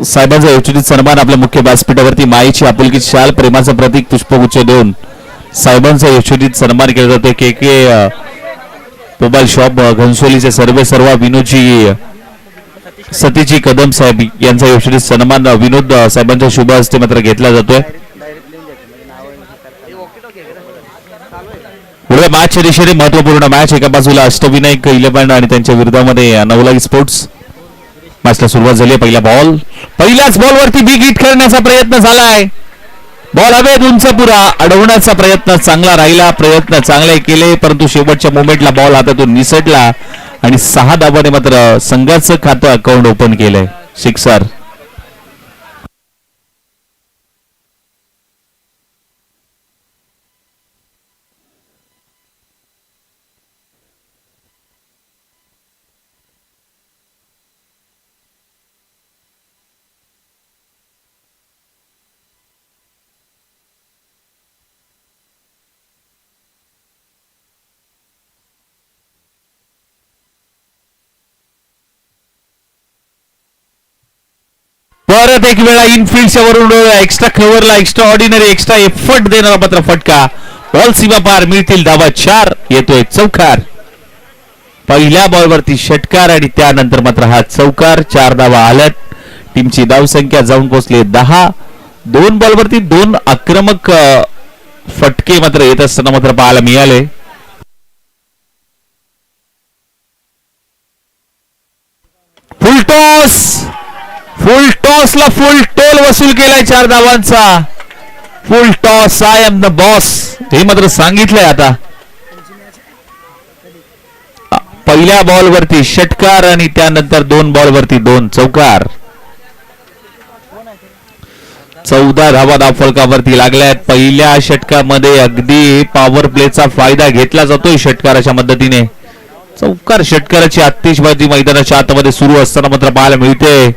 साहेबांचा योजनेत सन्मान आपल्या मुख्य व्यासपीठावरती माईची आपुलकीची शाल प्रेमाचं प्रतीक पुष्पगुच्छ देऊन साहेबांचा योजनेत सन्मान केला जातो. के के मोबाईल शॉप घनसोलीचे सर्व विनोदजी सतीजी कदम साहेब यांचा योजनेत सन्मान विनोद साहेबांच्या शुभ हस्ते मात्र घेतला जातोय. पुढे मॅचच्या दिशेने महत्वपूर्ण मॅच. एका बाजूला अष्टविनायक इलेव्हन आणि त्यांच्या विरोधामध्ये नवलाई स्पोर्ट्स. मॅचला सुरुवात झाली. पहिल्याच बॉलवरती बिग हिट करण्याचा प्रयत्न झालाय. बॉल हवेत उंच पुरा अडवण्याचा प्रयत्न चांगला राहिला. प्रयत्न चांगले केले परंतु शेवटच्या मोमेंटला बॉल हातातून निसटला आणि 6 धावाने मात्र संघाचं खातं अकाउंट ओपन केलंय. सिक्सर. परत एक वेळा इनफिल्डच्या वरून एक्स्ट्रा कव्हरला एक्स्ट्रा ऑर्डिनरी एक्स्ट्रा एफर्ट देणारा मात्र फटका. बॉल सीमा पार. मिळतील धावा 4. येतोय चौकार. पहिल्या बॉलवरती षटकार आणि त्यानंतर मात्र हा चौकार. 4 धावा आल्यात. टीमची धावसंख्या जाऊन पोहोचली 10. 2 बॉलवरती 2 आक्रमक फटके मात्र येत असताना मात्र पाहायला मिळाले. फुल टॉसला फुल टोल वसूल केलाय 4 धावांचा. Full toss. I am the boss हे मात्र सांगितलंय. आता पहिल्या बॉलवरती षटकार आणि त्यानंतर 2 बॉलवरती 2 चौकार. 14 धावा धावफलकावरती लागल्यात. पहिल्या षटकामध्ये अगदी पॉवर प्लेचा फायदा घेतला जातोय षटकाराच्या मदतीने. चौकार षटकाराची आतिषबाजी मैदानाच्या आतमध्ये सुरू असताना मात्र पाहायला मिळते.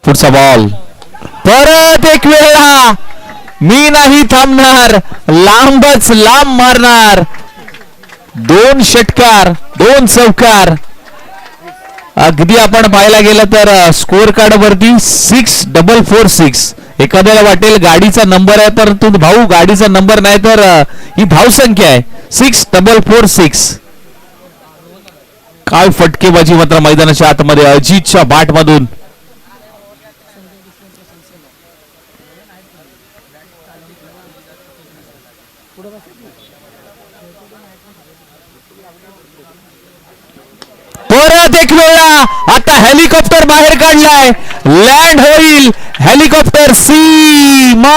पुढचा बॉल. परत एक वेळा मी नाही थांबणार. लांबच लांब मारणार. 2 षटकार 2 चौकार. अगदी आपण पाहायला गेलं तर स्कोअर कार्ड वरती 6446. एखाद्याला वाटेल गाडीचा नंबर आहे तर तू भाऊ गाडीचा नंबर नाही तर ही धावसंख्या आहे. 6446. काय फटकेबाजी मात्र मैदानाच्या आतमध्ये अजितच्या बाट मधून. परत एक वेळा आता हेलिकॉप्टर बाहेर काढलाय. लँड होईल हेलिकॉप्टर. सीमा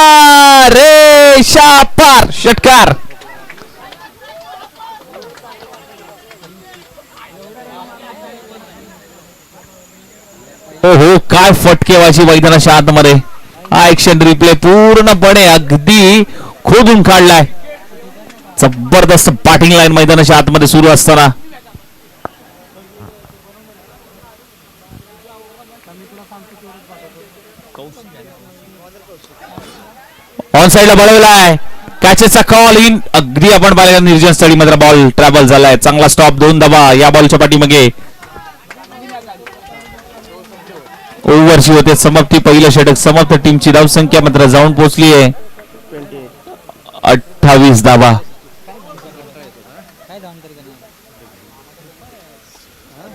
रेषा पार. षटकार. हो काय फटकेबाजी मैदानाच्या आतमध्ये. हा ऍक्शन रिप्ले पूर्णपणे अगदी खोदून काढलाय. जबरदस्त बॅटिंग लाईन मैदानाच्या आतमध्ये सुरू असताना ऑन साइडला बळवलाय. कॅचेसचा कॉल इन. अगदी आपण पाहिलं निर्जन स्थळी मात्र बॉल ट्रॅव्हल झालाय. चांगला स्टॉप. 2 धावा या बॉलच्या पाठीमागे. ओव्हरची होते समाप्ती. पहिलं षटक समाप्त. टीमची धावसंख्या मात्र जाऊन पोहोचली आहे 28 धावा.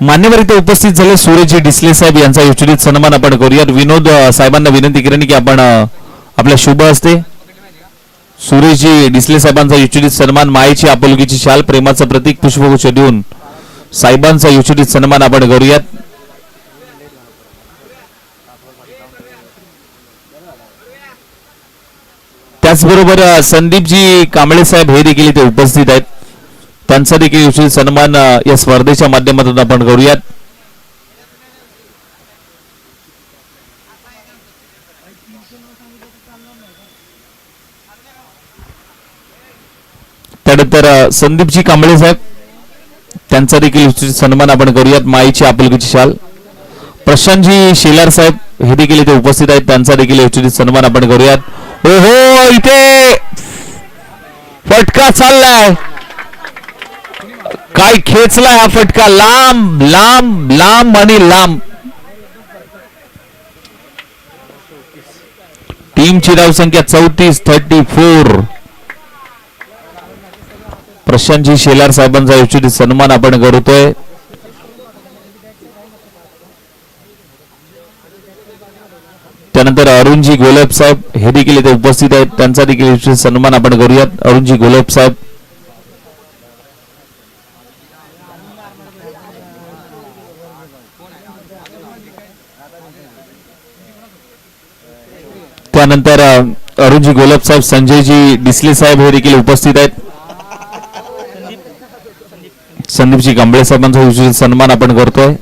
मान्यवर इथे उपस्थित झाले सूरजजी डिसले साहेब यांचा योजनेत सन्मान आपण करूयात. विनोद साहेबांना विनंती करेन की आपण आपल्या शुभ हस्ते सुरेशजी डिसले साहेबांचा योजनेत सन्मान मायेची आपुलकीची शाल प्रेमाचं प्रतीक पुष्पगुच्छ देऊन साहेबांचा योजनेत सन्मान आपण करूयात. त्याचबरोबर संदीपजी कांबळे साहेब हे देखील इथे उपस्थित आहेत. त्यांचा देखील योजनेत सन्मान या स्पर्धेच्या माध्यमातून आपण करूयात. त्यानंतर संदीपजी कांबळे साहेब त्यांचा देखील सन्मान आपण करूयात. माईची आपुलकीची शाल. प्रशांतजी शेलार साहेब हे देखील इथे उपस्थित आहेत. त्यांचा देखील योजनेत सन्मान आपण करूयात. ओहो इथे फटका चाललाय, काय खेचलाय हा फटका, लांब लांब लांब आणि लांब. टीमची धावसंख्या 34-34. प्रशांतजी शेलार साहेबांचा यशस्वी सन्मान आपण करतोय. त्यानंतर अरुणजी गोलब साहेब हे देखील इथे उपस्थित आहेत, त्यांचा देखील सन्मान आपण करूयात. अरुणजी गोलब साहेब. त्यानंतर अरुणजी गोलब साहेब, संजयजी डिसले साहेब हे देखील उपस्थित आहेत. संदीपजी कांबळे साहेबांचा सन्मान आपण करतोय.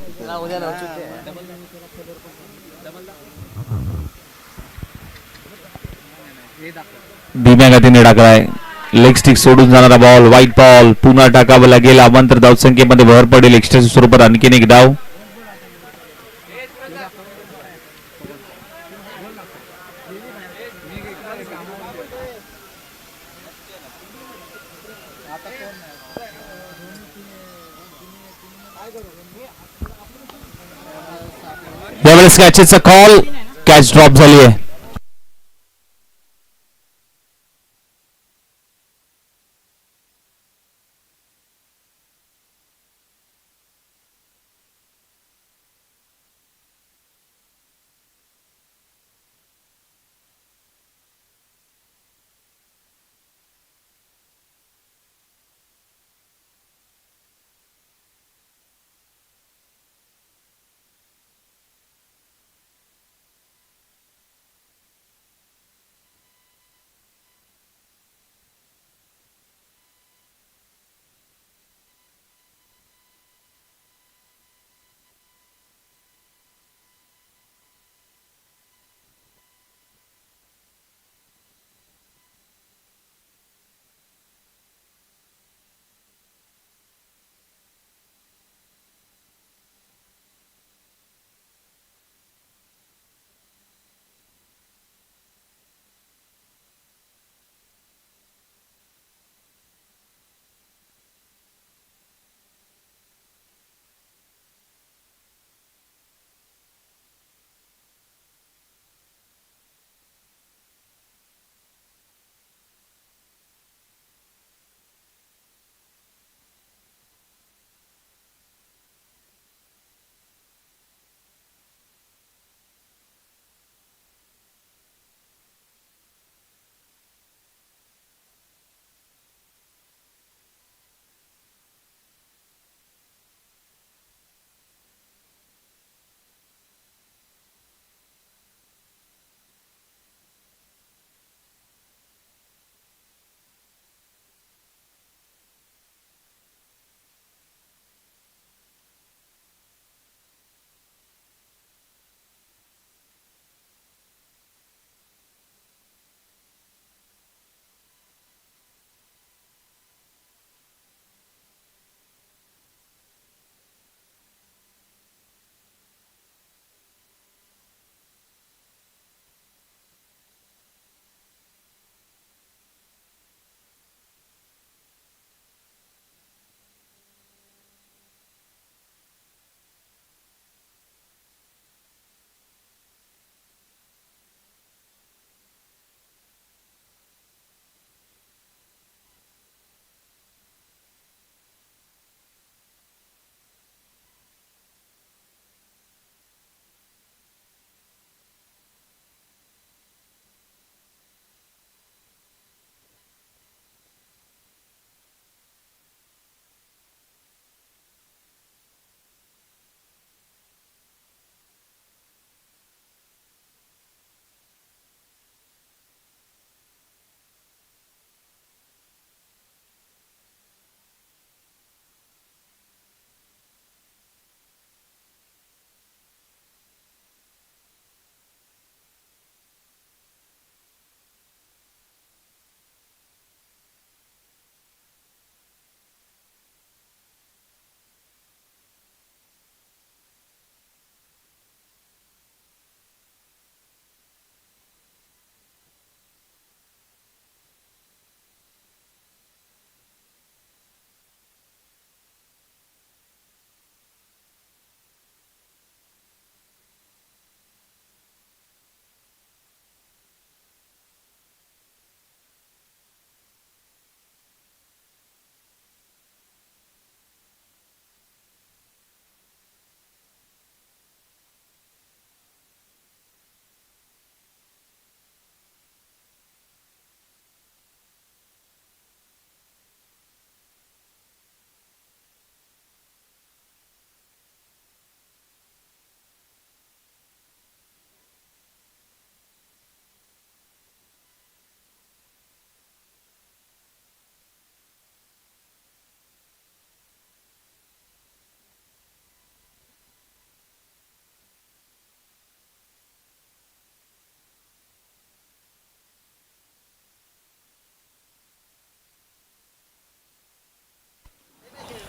धीम्या गतीने टाकलाय, लेग स्टिक सोडून जाणारा बॉल, व्हाईट बॉल पुन्हा टाकावा लागेल. अवांतर धावसंख्येमध्ये भर पडेल. एक्स्ट्राच्या स्वरूपात आणखीन एक धाव. यावेळेस कॅचेसचा कॉल, कॅच ड्रॉप झाली आहे.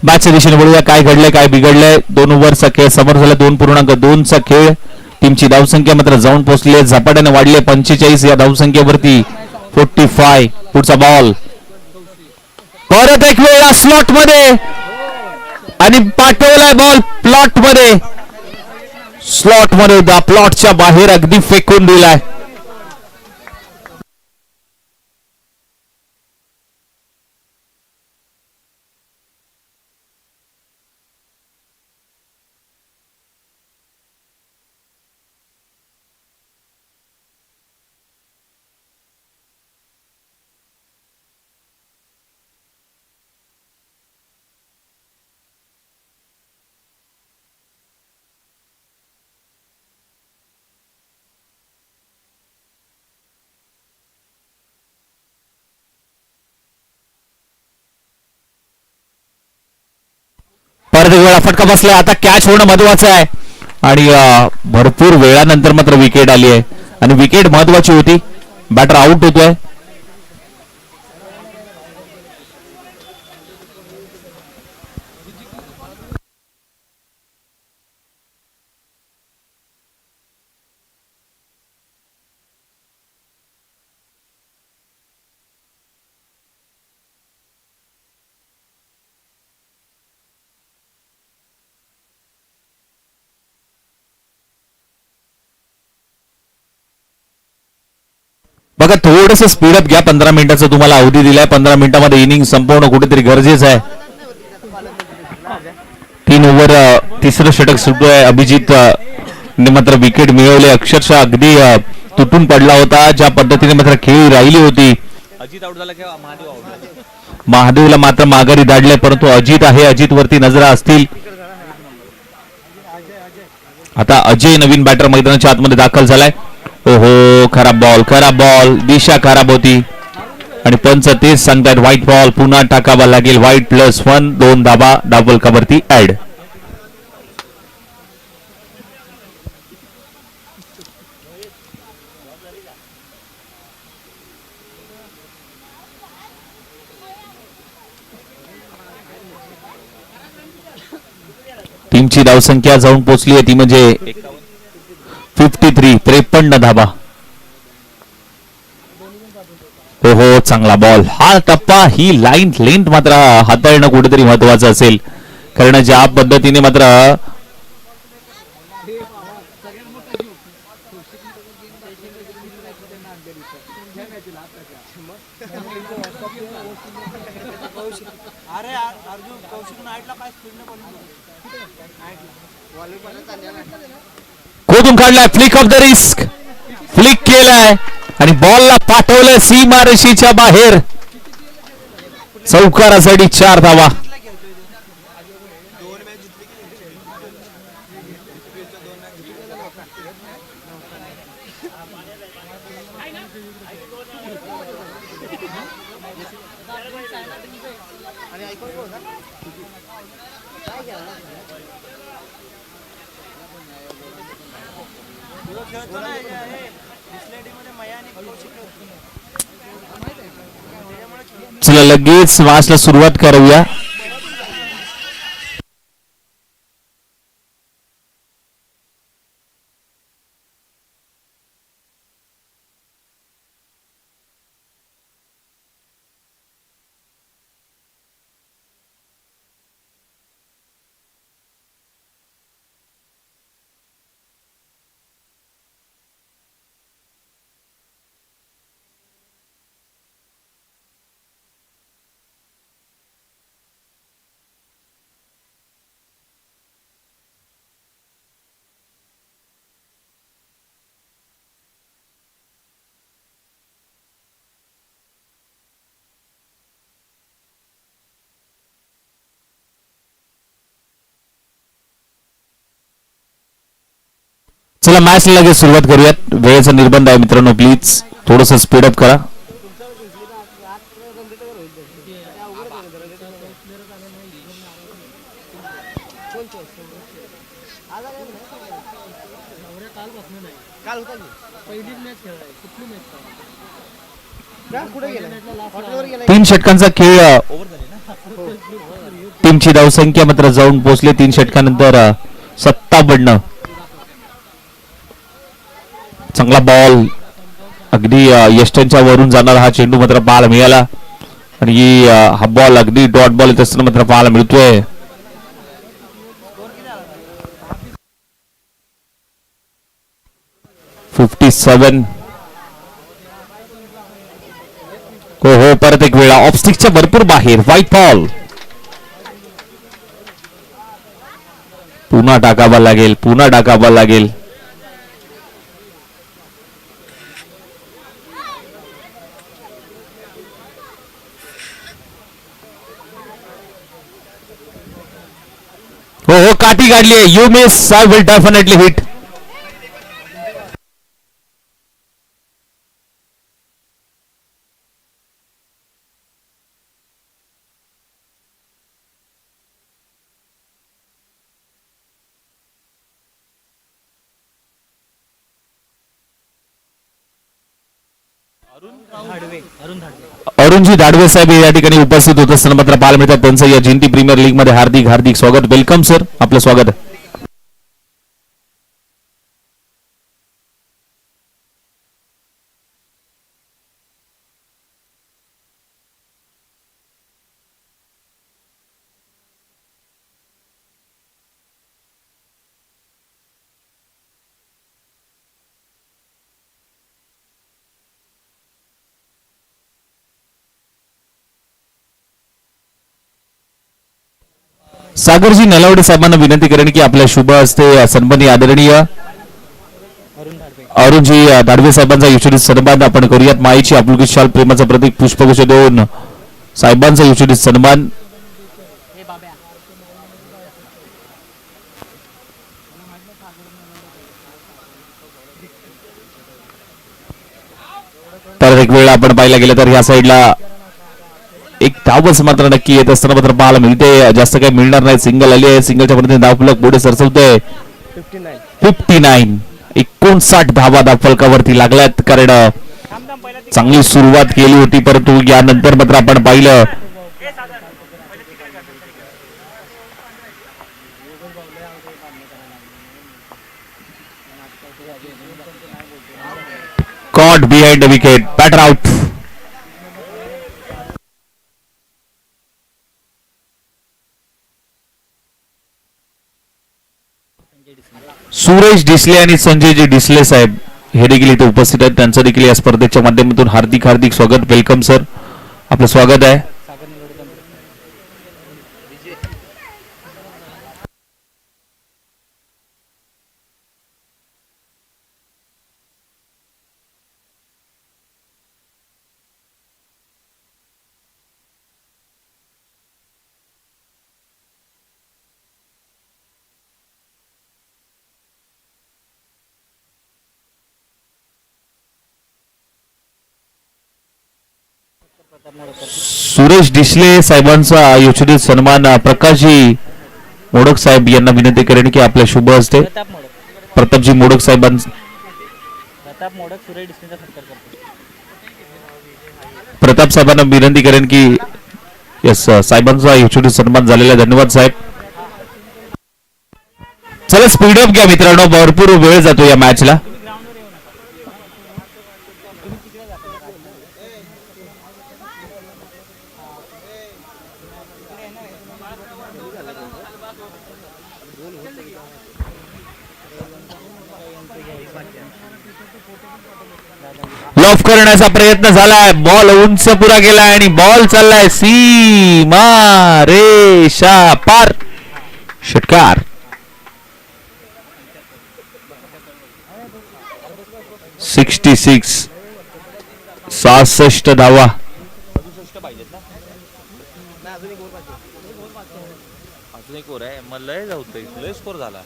मॅचच्या दिशेने बोलूया काय घडलंय काय बिघडलंय. 2 ओव्हरचा खेळ समोर झाला. 2.2चा खेळ. टीमची धावसंख्या मात्र जाऊन पोहोचली झपाट्याने वाढली 45 या धावसंख्येवरती 45. पुढचा बॉल परत एक वेळा स्लॉट मध्ये आणि पाठवलाय बॉल प्लॉट मध्ये. स्लॉट मध्ये प्लॉटच्या बाहेर अगदी फेकून दिलाय. परत एक वेळा फटका बसलाय. आता कॅच होणं महत्वाचं आहे आणि भरपूर वेळानंतर मात्र विकेट आली आहे आणि विकेट महत्वाची होती. बॅटर आउट होतोय. बघा थोडंसं स्पीडअप घ्या. 15 मिनिटाचा तुम्हाला अवधी दिलाय. 15 मिनिटांमध्ये इनिंग संपवणं कुठेतरी गरजेचं आहे. 3 ओव्हर तिसरं षटक सुटतोय. अभिजित ने मात्र विकेट मिळवले. अक्षरशः अगदी तुटून पडला होता. ज्या पद्धतीने मात्र खेळी राहिली होती. अजित आउट झाला किंवा महादेव आउट. महादेवला मात्र माघारी धाडले परंतु अजित आहे. अजित वरती नजरा असतील. आता अजय नवीन बॅटर मैदानाच्या आतमध्ये दाखल झालाय. ओहो खराब बॉल दिशा खराब होती आणि पंच तेच सांगतायत व्हाईट बॉल पुन्हा टाकावा लागेल. व्हाईट +1 2 धाबा डबल कवरती ऍड. टीमची धावसंख्या जाऊन पोहोचली आहे ती म्हणजे 53 53 धाबा. हो चांगला बॉल. हा टप्पा ही लाईन लेंथ मात्र हाताळणं कुठेतरी महत्वाचं असेल कारण ज्या पद्धतीने मात्र खोदून काढलाय. Flick of the risk flick केलाय आणि बॉलला पाठवलंय सीमारेषेच्या बाहेर. चौकारासाठी 4 धावा. चला लगेच मॅचला सुरुवात करूया. चला मॅच लगेच सुरुवात करूयात. वेळेचा निर्बंध आहे मित्रांनो. प्लीज थोडस स्पीडअप करा. तीन षटकांचा खेळ टीमची धावसंख्या मात्र जाऊन पोहोचली 3 षटकानंतर 57. चांगला बॉल अगदी यष्टनच्या वरून जाणारा हा चेंडू मात्र पाहायला मिळाला आणि हा बॉल अगदी डॉट बॉल येत असताना मात्र पाहायला मिळतोय. हो परत एक वेळा ऑफस्टिकच्या भरपूर बाहेर व्हाईट बॉल. पुन्हा टाकावा लागेल. हो काठी काढली आहे. You miss, I will definitely hit. अरुणजी धाडवे साहेब या ठिकाणी उपस्थित होत असताना मात्र पाहायला मिळतात. त्यांचं या जिंती प्रीमियर लीग मध्ये हार्दिक स्वागत. वेलकम सर, आपलं स्वागत आहे. सागरजी नलावडे साहेबांना विनंती करेन की आपल्या शुभ हस्ते सन्माननीय आदरणीय अरुणजी दाडवे साहेबांचा यशोचित सन्मान आपण करूयात. माईची आपुलकी शाल प्रेमाचं प्रतीक पुष्पगुच्छ देऊन साहेबांचा यशोचित सन्मान. तर एक वेळा आपण पाहायला गेलं तर ह्या साईडला एक धावच मात्र नक्की येत असताना मात्र पाहायला मिळते. जास्त काही मिळणार नाही. सिंगल आली आहे. सिंगलच्या पद्धतीने धावफलक पुढे सरसवतोय. 59 धावा धावफलकावरती लागल्यात. कारण चांगली सुरुवात केली होती परंतु यानंतर मात्र आपण पाहिलं caught behind the wicket, batter out. Suresh Disale आणि संजयजी डिसले साहेब हे देखील इथे उपस्थित आहेत. त्यांचं देखील या स्पर्धेच्या माध्यमातून हार्दिक स्वागत. वेलकम सर, आपलं स्वागत आहे. सुरेश डिसले साहेबांचा योजनेत सन्मान प्रकाशजी मोडक साहेब यांना विनंती करेन की आपल्या शुभ हस्ते प्रतापजी मोडक साहेबांचा प्रताप साहेबांना विनंती करेन की यस साहेबांचा योजनेत सन्मान झालेला. धन्यवाद साहेब. चला स्पीड अप घ्या मित्रांनो, भरपूर वेळ जातो या मॅचला. लॉफ करण्याचा प्रयत्न झालाय. बॉल उंच पुरा गेलाय आणि बॉल चाललाय सीमा रेषा पार. षटकार. 66 धावा. अजून एक ओव्हर आहे. मला लय जाऊतोय, लय स्कोर झाला.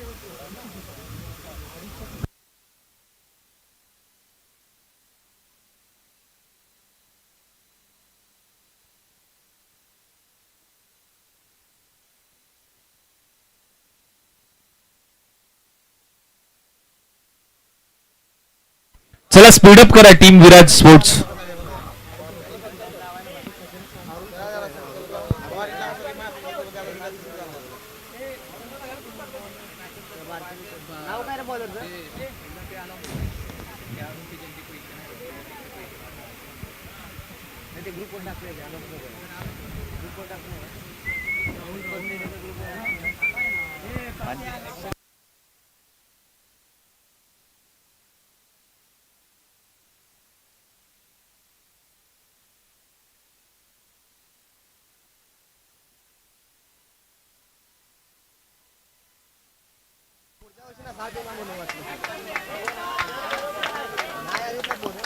चला स्पीडअप करा team Viraj sports.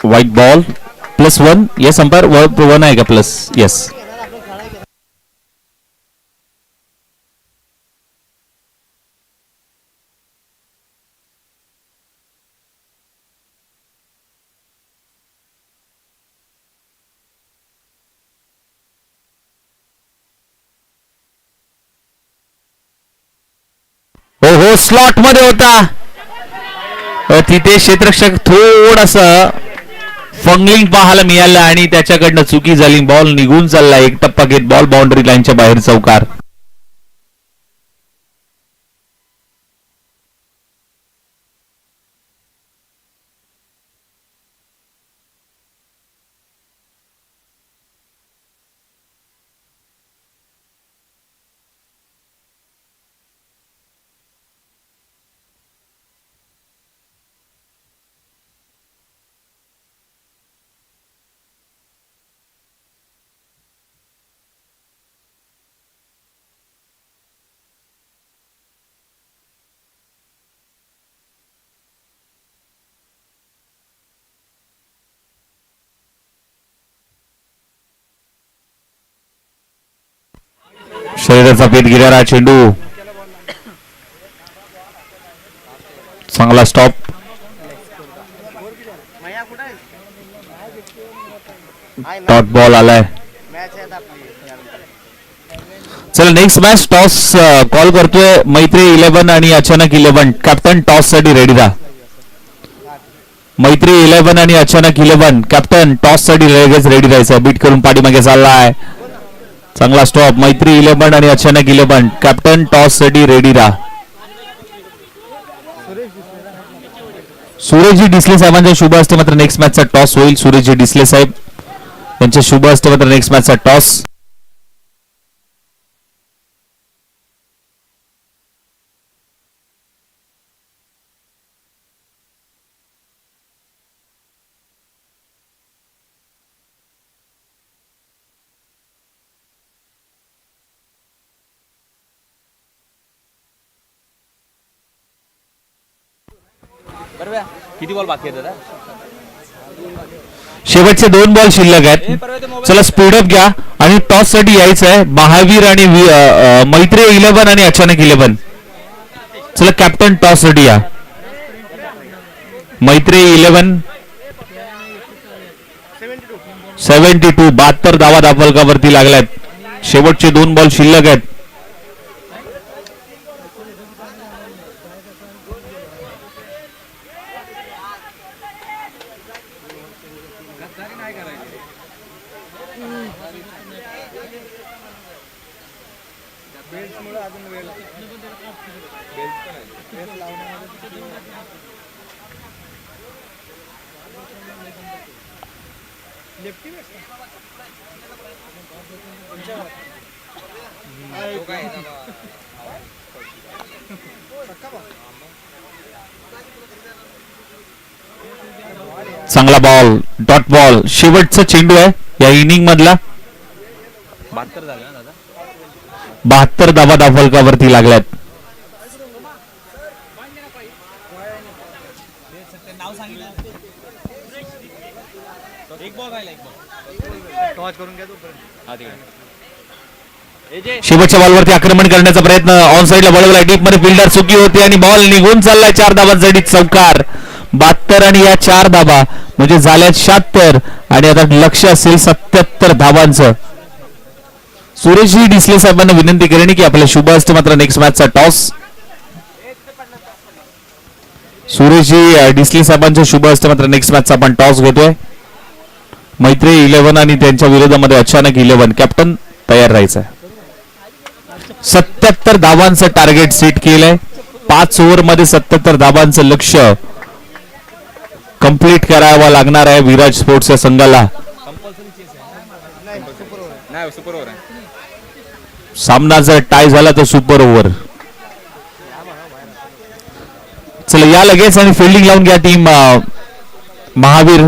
White ball +1. Yes umpire 1 आहे का प्लस? येस. हो हो, स्लॉट मध्ये होता. तिथे क्षेत्ररक्षक थोडस फंगलिंग पाहायला मिळालं आणि त्याच्याकडनं चुकी झाली. बॉल निघून चालला. एक टप्पा घेत बॉल बाउंड्री लाईनच्या बाहेर चौकार. शरीराचा पेट गिरारा चेंडू. चांगला स्टॉप. डॉट बॉल आलाय. चला नेक्स्ट मॅच. टॉस कॉल करतोय मैत्री 11 आणि अचानक 11. कॅप्टन टॉस साठी रेडी राहा. मैत्री 11 आणि अचानक 11. कॅप्टन टॉस साठी लगेच रेडी राहायचं. बीट करून पाठीमागे चाललाय. चांगला स्टॉप. मैत्री 11 आणि अचानक 11. कॅप्टन टॉस साठी रेडी राहा. सुरेशजी डिसले साहेबांच्या शुभ हस्ते मात्र नेक्स्ट मॅचचा टॉस होईल. सुरेशजी डिसले साहेब यांच्या शुभ हस्ते मात्र नेक्स्ट मॅचचा टॉस. किती बॉल बाकी आहेत दादा? शेवटचे 2 बॉल शिल्लक आहेत. चला स्पीडअप घ्या आणि टॉस साठी यायचं आहे. महावीर आणि मैत्री 11 आणि अचानक 11. चला कॅप्टन टॉस साठी या. मैत्री 11 72. 72 धावा दाफलकावरती लागल्यात. शेवटचे 2 बॉल शिल्लक आहेत. चांगला बॉल. Dot ball. शेवटचा चेंडू आहे या इनिंग मधला. 72 झाले ना दादा? 72 धावा दाफलकावरती लागल्यात. शेवटच्या बॉलवरती आक्रमण करण्याचा प्रयत्न. ऑन साइडला बळवला. डीप मध्ये फिल्डर चुकी होती आणि बॉल निघून चाललाय. 4 धावांसाठी चौकार. 72 आणि या 4 धावा म्हणजे झाल्यात 76 आणि आता लक्ष असेल 77 धावांचं. सुरेशजी डिसले साहेबांना विनंती करेन की आपल्या शुभ हस्ते मात्र नेक्स्ट मॅचचा टॉस. सुरेशजी डिसले साहेबांच्या शुभ हस्ते मात्र नेक्स्ट मॅचचा आपण टॉस घेतोय. मैत्री 11 आणि त्यांच्या विरोधामध्ये अचानक 11. कॅप्टन तयार राहायचं आहे. 77 धावांचं टार्गेट सेट केलंय. 5 ओव्हर मध्ये 77 धाबांचं लक्ष्य कंप्लीट करावं लागणार आहे विराज स्पोर्ट्स या संघाला. सामना जर टाय झाला तर सुपर ओव्हर. चला या लगेच आणि फिल्डिंग लावून घ्या टीम महावीर.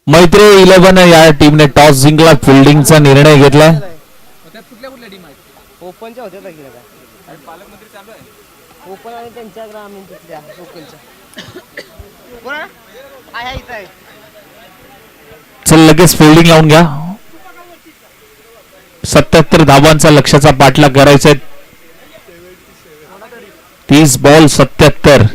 मैत्री 11 या टीमने टॉस जिंकला, फिल्डिंगचा निर्णय घेतलाय. ओपनच्या होत्या पालकमंत्री चालू आहे ओपन आणि त्यांच्या ग्रामीण तिथल्या लोकलच्या चल लगेच फिल्डिंग लावून घ्या. 77 धाबांचा लक्ष्याचा पाठलाग करायचा आहे. 30 बॉल 77.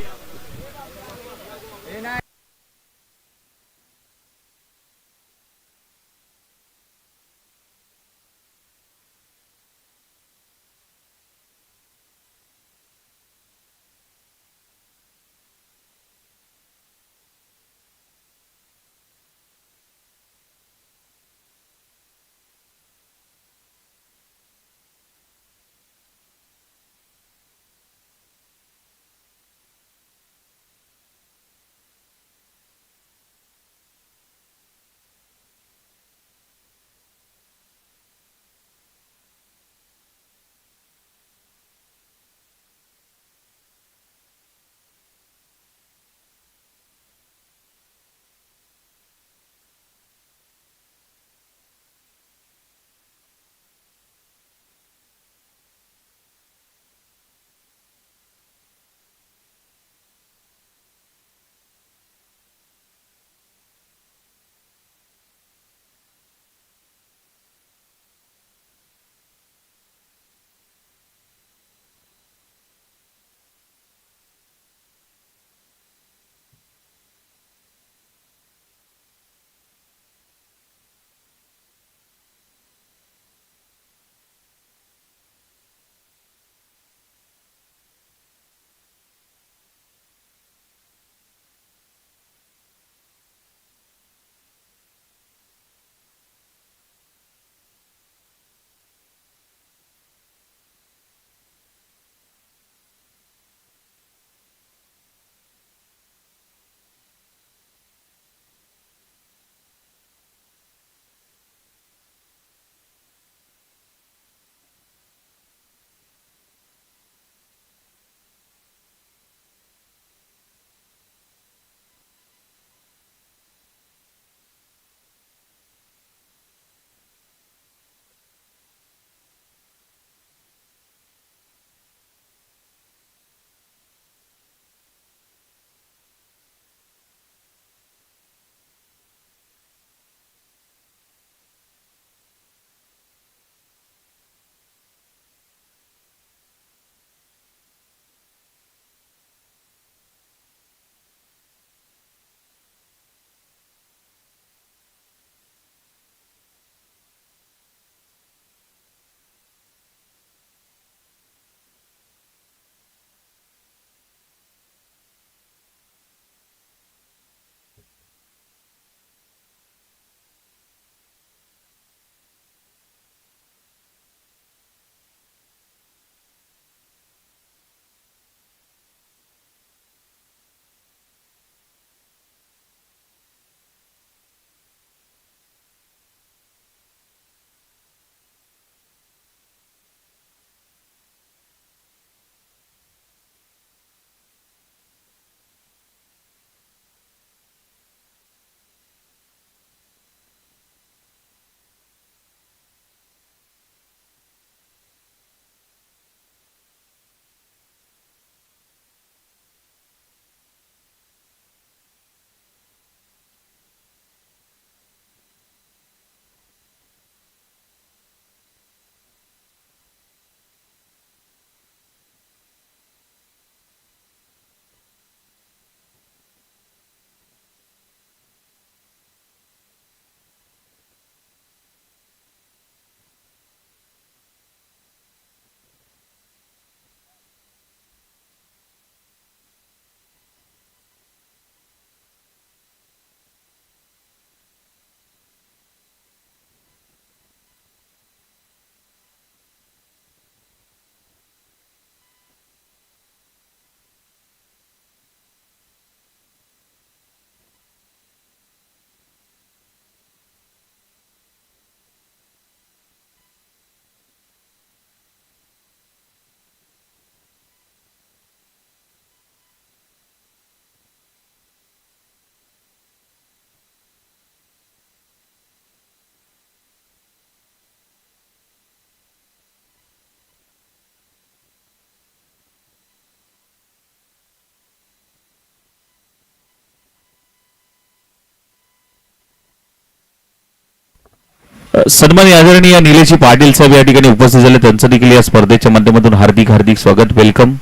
सन्माननीय आदरणीय निलेशजी पाटील साहेब या ठिकाणी उपस्थित झाले, त्यांचं देखील या स्पर्धेच्या माध्यमातून हार्दिक हार्दिक स्वागत, वेलकम,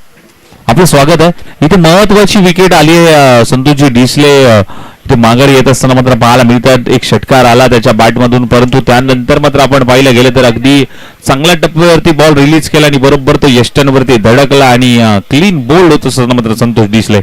आपलं स्वागत आहे. इथे महत्वाची विकेट आली आहे. संतोषजी डिसले इथे माघारी येत असताना मात्र पाहायला मिळतात. एक षटकार आला त्याच्या बॅटमधून, परंतु त्यानंतर मात्र आपण पाहिलं गेलं तर अगदी चांगल्या टप्प्यावरती बॉल रिलीज केला आणि बरोबर तो यष्टांवरती धडकला आणि क्लीन बोल्ड होत असताना मात्र संतोष डिसले.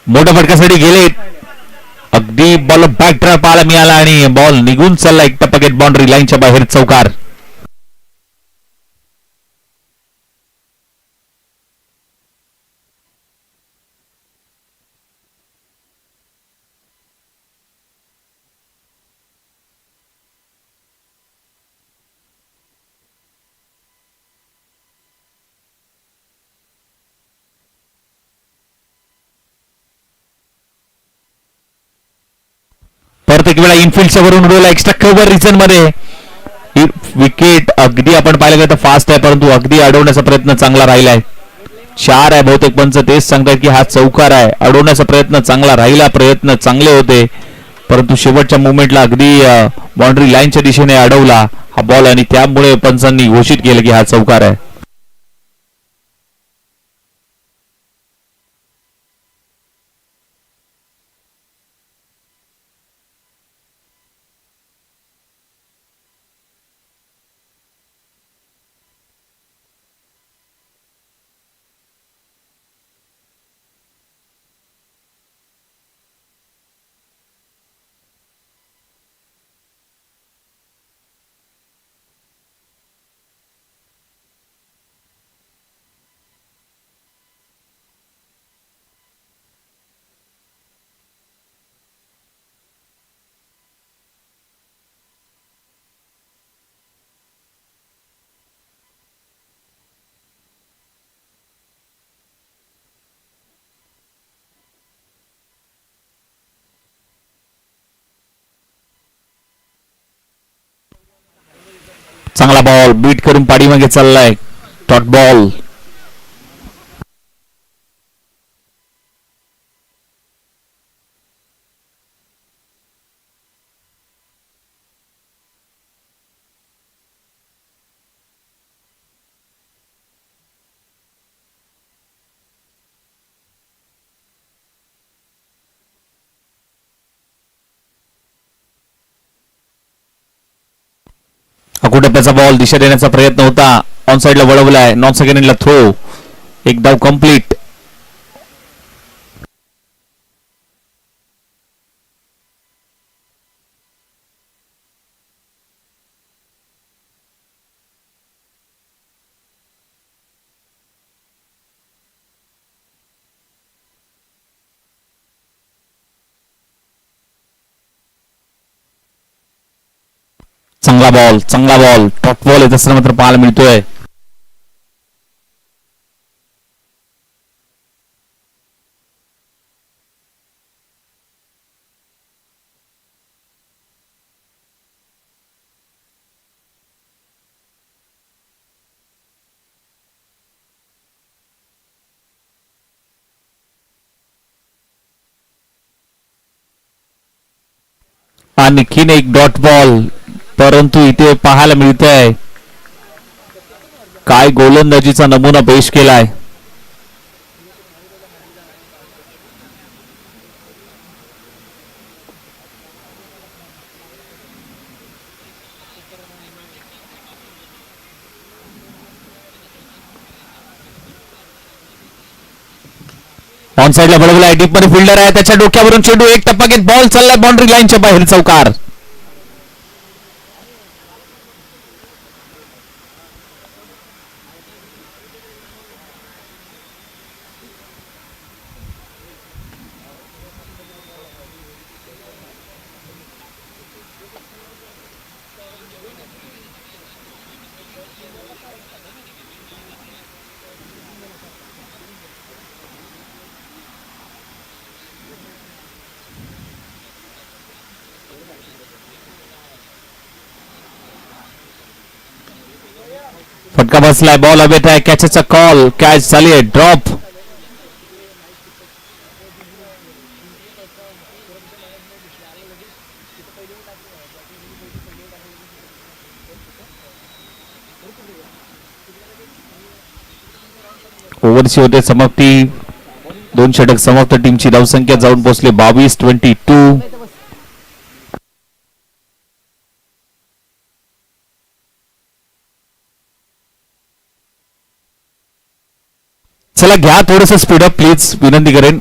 मोठ्या फटक्यासाठी गेले, अगदी बॉल बॅक ड्राइव्ह पाहायला मिळाला आणि बॉल निघून चालला एक टप्प्यात बाउंड्री लाईनच्या बाहेर, चौकार. परत एक वेळा इनफिल्डच्या वरून उडवला एक्स्ट्रा कव्हर रिजन मध्ये. विकेट अगदी आपण पाहिलं गेलं तर फास्ट आहे, परंतु अगदी अडवण्याचा प्रयत्न चांगला राहिलाय. 4 आहे बहुतेक पंच तेच सांगतात की हा चौकार आहे. अडवण्याचा प्रयत्न चांगला राहिला, प्रयत्न चांगले होते, परंतु शेवटच्या मुवमेंटला अगदी बाउंड्री लाईनच्या दिशेने अडवला हा बॉल आणि त्यामुळे पंचांनी घोषित केलं की हा चौकार आहे. चांगला बॉल बीट करून पाठीमागे चाललाय, डॉट बॉल. अकुटप्प्याचा बॉल दिशा देण्याचा प्रयत्न होता, ऑन साइडला वळवलाय, नॉन सेकंडला थ्रो, एक धाव कंप्लीट. चांगला बॉल टॉप बॉल येत असताना मात्र पाहायला मिळतोय. आणखीन एक डॉट बॉल, परंतु इथे पाहायला मिळतंय काय गोलंदाजीचा नमुना पेश केलाय. ऑन साइडला बळवलाय, डीप मध्ये फिल्डर आहे, त्याच्या डोक्यावरून चेंडू एक टप्पा घेत बॉल चाललाय बाउंड्री लाईनच्या बाहेर, चौकार. फटका बसलाय, बॉल हवेत आहे, कॅचचा कॉल, कॅच झाली आहे ड्रॉप. ओव्हरची होते समाप्ती. 2 षटक समाप्त. टीमची धावसंख्या जाऊन पोहोचले 22-22. चला घ्या थोडस स्पीडअप प्लीज, विनंती करेन.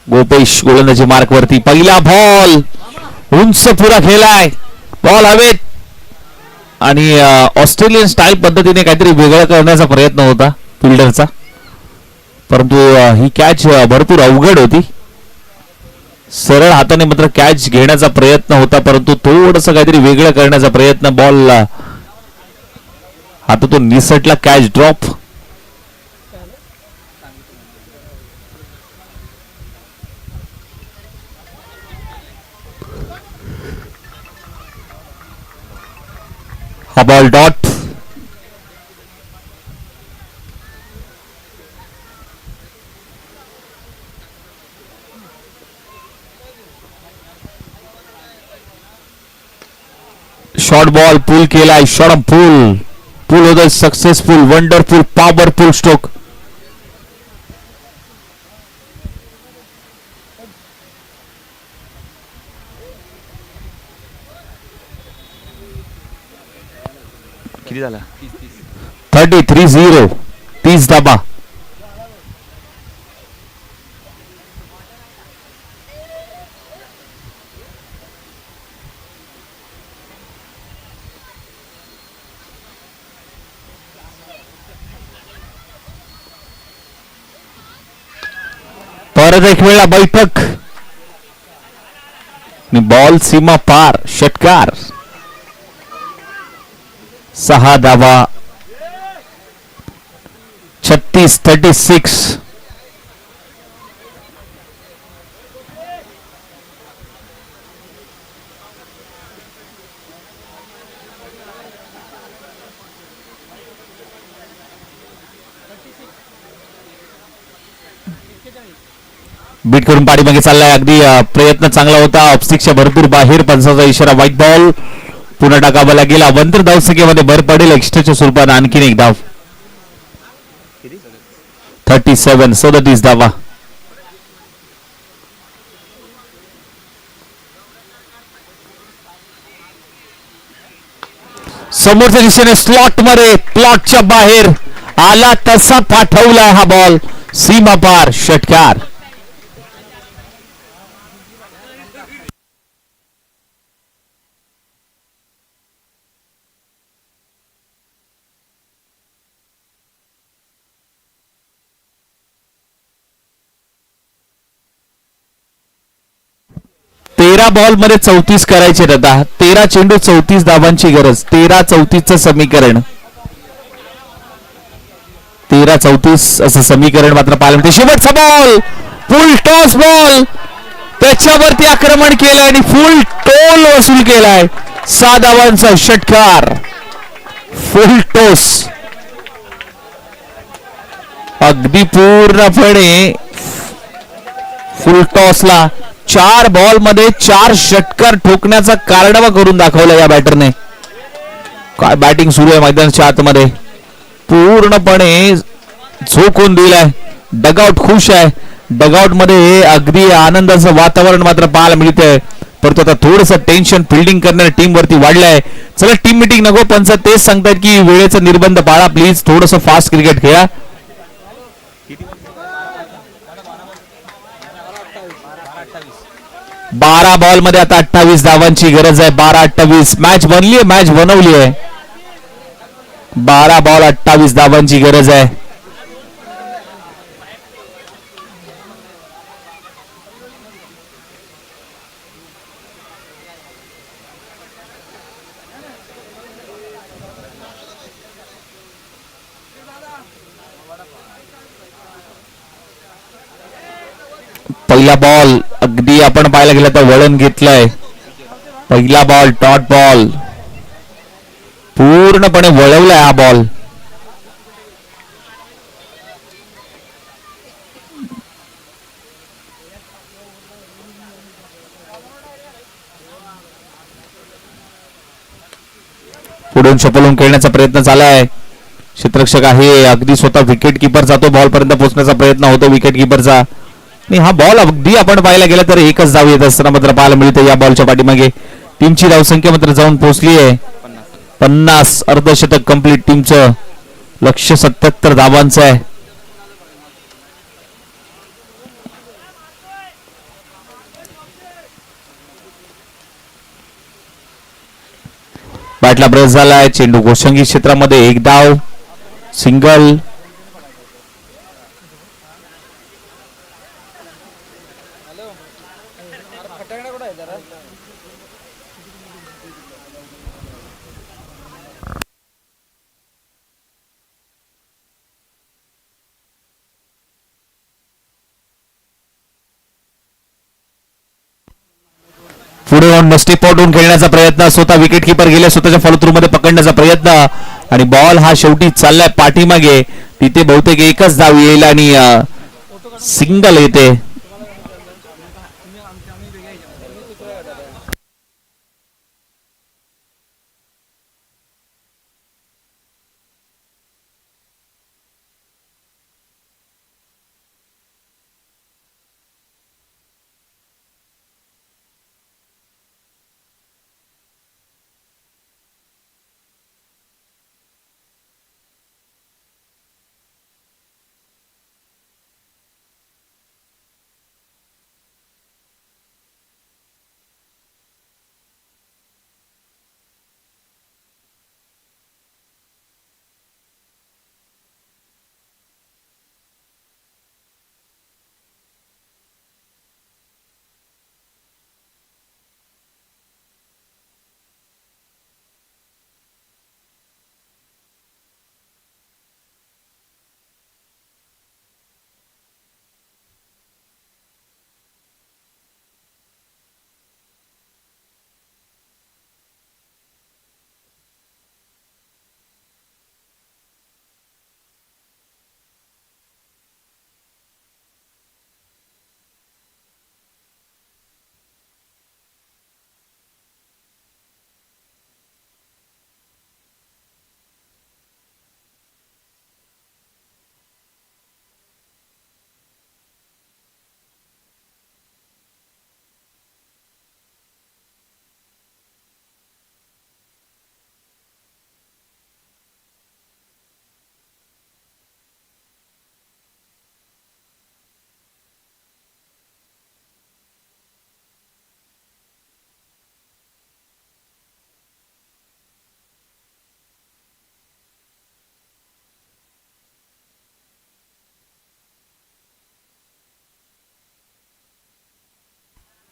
गोपेश गोलंदाजी मार्क वरती. पहिला बॉल उंच पुरा खेळलाय, बॉल हवेत आणि ऑस्ट्रेलियन स्टाईल पद्धतीने काहीतरी वेगळं करण्याचा प्रयत्न होता फिल्डरचा, परंतु ही कॅच भरपूर अवघड होती. सरळ हाताने मात्र कॅच घेण्याचा प्रयत्न होता, परंतु थोडस काहीतरी वेगळं करण्याचा प्रयत्न, बॉल हातातून निसटला, कॅच ड्रॉप. हा बॉल डॉट. शॉर्ट बॉल पुल केलाय, शॉर्ट पुल पुल होतं सक्सेसफुल, वंडरफुल, पॉवरफुल स्ट्रोक. किती झाला? 33-0, 30 धाबा. परत एक वेळा बैठक, बॉल सीमा पार, षटकार. 6 धावा, 36-36. बीट करून पाठीमागे चाललाय, अगदी प्रयत्न चांगला होता, ऑफस्टिकच्या भरपूर बाहेर, पंचाचा इशारा, व्हाईट बॉल. पुन्हा टाकावाला गेला, वंतर धावसंख्येमध्ये भर पडेल, एक्स्ट्राच्या स्वरूपात आणखीन एक धाव. 37 धावा. समोरच्या दिशेने स्लॉट मध्ये, प्लॉटच्या बाहेर आला तसा पाठवला हा बॉल, सीमा पार, षटकार. बॉल मध्ये 34 करायचे आता. 13 चेंडू 34 धावांची गरज. 13-34चं समीकरण, 13-34 असं समीकरण मात्र पाहायला मिळते. शेवटचा बॉल, फुल टॉस बॉल, त्याच्यावरती आक्रमण केलंय आणि फुल टोल वसूल केलाय. 6 धावांचा षटकार, फुल टॉस. अगदी पूर्णपणे फुल टॉसला 4 बॉल मध्ये 4 षटकार ठोकण्याचा कारनामा करून दाखवला या बॅटरने. काय बॅटिंग सुरू आहे मैदानाच्या आतमध्ये, पूर्णपणे झोकून दिलाय. डगआउट खुश आहे डगआउट मध्ये अगदी आनंदाचं वातावरण मात्र पाहायला मिळतंय. परंतु आता थोडस टेन्शन फिल्डिंग करणाऱ्या टीम वरती वाढलंय. चला टीम मिटिंग नको पंच तेच सांगतायत की वेळेचा निर्बंध पाळा प्लीज, थोडस फास्ट क्रिकेट खेळा. 12 बॉल मध्ये आता 28 धावांची गरज आहे. 12-28 मॅच बनली आहे, मॅच बनवली आहे. 12 बॉल 28 धावांची गरज आहे. पहिला बॉल अगदी आपण पाहायला गेलं तर वळण घेतलंय. पहिला बॉल डॉट बॉल पूर्णपणे वळवलाय हा बॉल. पुढून चपलून खेळण्याचा प्रयत्न झालाय. क्षेत्ररक्षक आहे अगदी स्वतः विकेट किपर जातो बॉल पर्यंत पोहोचण्याचा प्रयत्न होतो विकेट किपरचा. आणि हा बॉल अगदी आपण पाहायला गेला तर एकच धाव येत असताना मात्र पाहायला मिळते या बॉलच्या पाठीमागे. टीमची धावसंख्या मात्र जाऊन पोहोचली आहे 50. अर्धशतक कंप्लीट टीमचं. लक्ष्य 77 धावांचं आहे. बॅटला ब्रेस झालाय. चेंडू गोसंगी क्षेत्रामध्ये एक धाव सिंगल. पुढे जाऊन स्टेप आउट होऊन खेळण्याचा प्रयत्न. स्वतः विकेट किपर गेले स्वतःच्या फॉलो मध्ये पकडण्याचा प्रयत्न आणि बॉल हा शेवटी चाललाय पाठीमागे. तिथे बहुतेक एकच धाव येईल आणि सिंगल येते.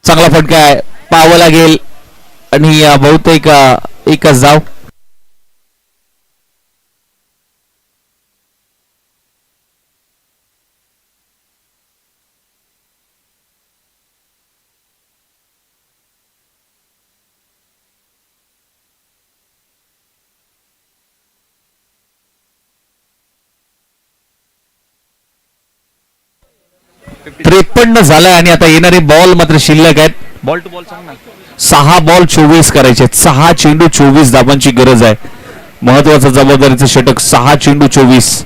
चांगला फटका आहे पाहावं लागेल आणि बहुतेक एकच धाव. त्रेपन्न झालाय आणि आता येणारे बॉल मात्र शिल्लक आहेत. बॉल टू बॉल सांग ना. 6 बॉल 24 करायचे. 6 चेंडू 24 धावांची गरज आहे. महत्वाचं जबाबदारीचं षटक. 6 चेंडू 24.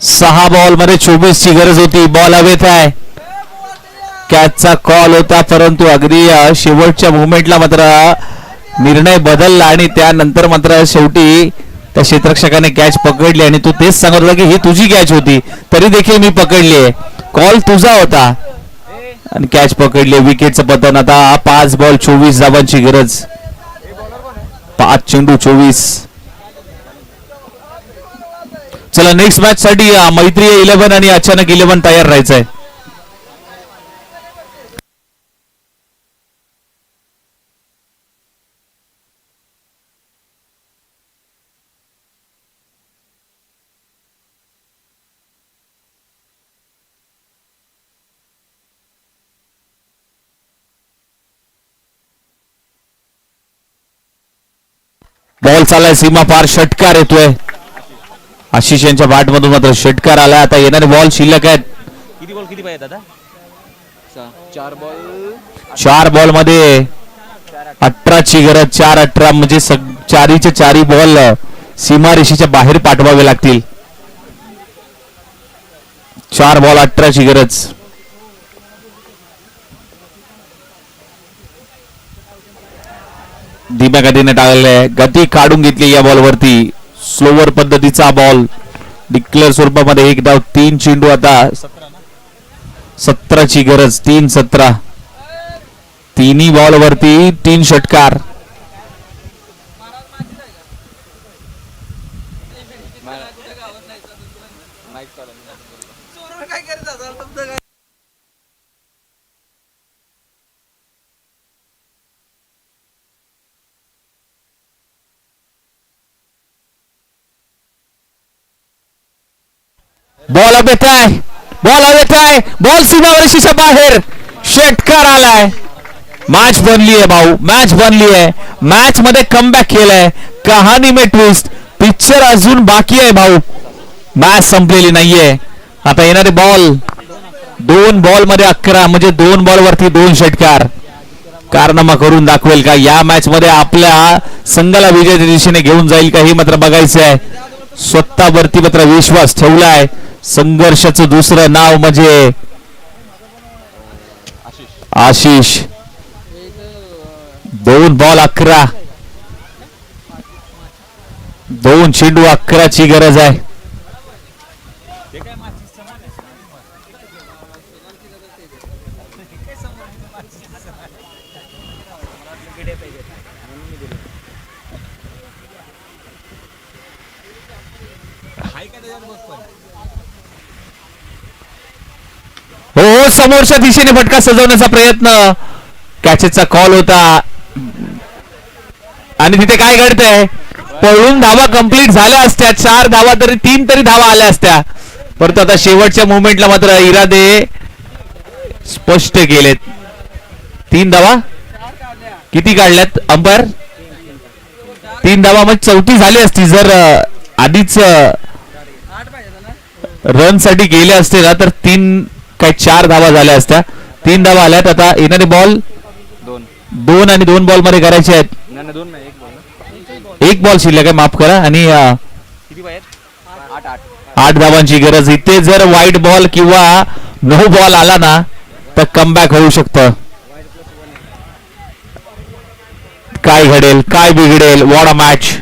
6 बॉल मध्ये 24 ची गरज होती. बॉल हवेत आहे. कॅचचा कॉल होता परंतु अगदी शेवटच्या मुवमेंटला मात्र निर्णय बदलला आणि त्यानंतर मात्र शेवटी त्या क्षेत्ररक्षकाने कॅच पकडली आणि तू तेच सांगत होता की ही तुझी कॅच होती तरी देखील मी पकडली. कॉल तुझा होता आणि कॅच पकडली. विकेटचं पतन. आता 5 बॉल 24 धावांची गरज. 5 चेंडू 24. चला नेक्स्ट मॅच साठी मैत्री 11 आणि अचानक 11 तयार राहायचंय. बॉल चाललाय सीमा पार. षटकार येतोय. आशिष यांच्या बॅट मधून मात्र षटकार आला. आता येणारे बॉल शिल्लक आहेत. किती बॉल किती पाहिजे दादा? 4 बॉल मध्ये 18 ची गरज. 4-18 म्हणजे चारीचे चारी बॉल सीमा रेषेच्या बाहेर पाठवावे लागतील. 4 बॉल 18 ची गरज. धीम्या गतीने टाळले. गती काढून घेतली या बॉलवरती. स्लोवर पद्धतीचा बॉल. डिक्लेअर स्वरूपामध्ये 1 धाव 3 चेंडू. आता 17 ची गरज. 3-17. तिन्ही बॉल वरती 3 षटकार. बॉल हवेत आहे. बॉल हवेत आहे. बॉल सीमारेषेच्या बाहेर. षटकार आलाय. मॅच बनली आहे भाऊ. मॅच बनली आहे. मॅच मध्ये कमबॅक केलंय. कहाणी में ट्विस्ट. पिक्चर अजून बाकी आहे भाऊ. मॅच संपलेली नाहीये. आता येणारे बॉल 2 बॉल मध्ये 11 म्हणजे 2 बॉल वरती 2 षटकार. कारनामा करून दाखवेल का या मॅच मध्ये? आपल्या संघाला विजयाच्या दिशेने घेऊन जाईल का हे मात्र बघायचं आहे. स्वतःवरती मात्र विश्वास ठेवलाय. संघर्षाचं दुसरं नाव म्हणजे आशिष. 2 बॉल 11. 2 चेंडू 11 ची गरज आहे. हो समोरच्या दिशेने फटका सजवण्याचा प्रयत्न. कॅचेसचा कॉल होता आणि तिथे काय घडतंय? पळून धावा कंप्लीट झाल्या असत्या. 4 धावा तरी 3 तरी धावा आल्या असत्या. परंतु आता शेवटच्या मोमेंटला मात्र इरादे स्पष्ट केलेत. 3 धावा किती काढल्यात अंपायर? 3 धावा म्हणजे 34 झाली असती जर आधीच रन साठी गेले असते ना तर 4 धावा झाल्या असत्या. 3 धावा आल्यात. आता येणारे बॉल 2 आणि 2 बॉल मध्ये करायचे आहेत. 1 बॉल शिल्लक आहे. माफ करा. आणि 8 धावांची गरज. इथे जर वाईट बॉल किंवा नो बॉल आला ना तर कमबॅक होऊ शकतं. काय घडेल काय बिघडेल. What a match.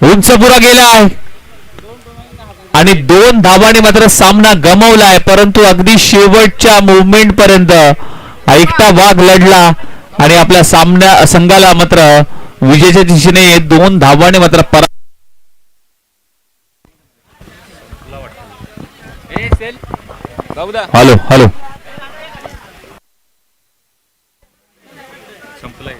उंच पुरा गेलाय आणि 2 धावांनी मात्र सामना गमावलाय. परंतु अगदी शेवटच्या मुवमेंट पर्यंत एकटा वाघ लढला आणि आपल्या संघाला मात्र विजयाच्या दिशेने 2 धावांनी मात्र हॅलो हॅलो संपलाय.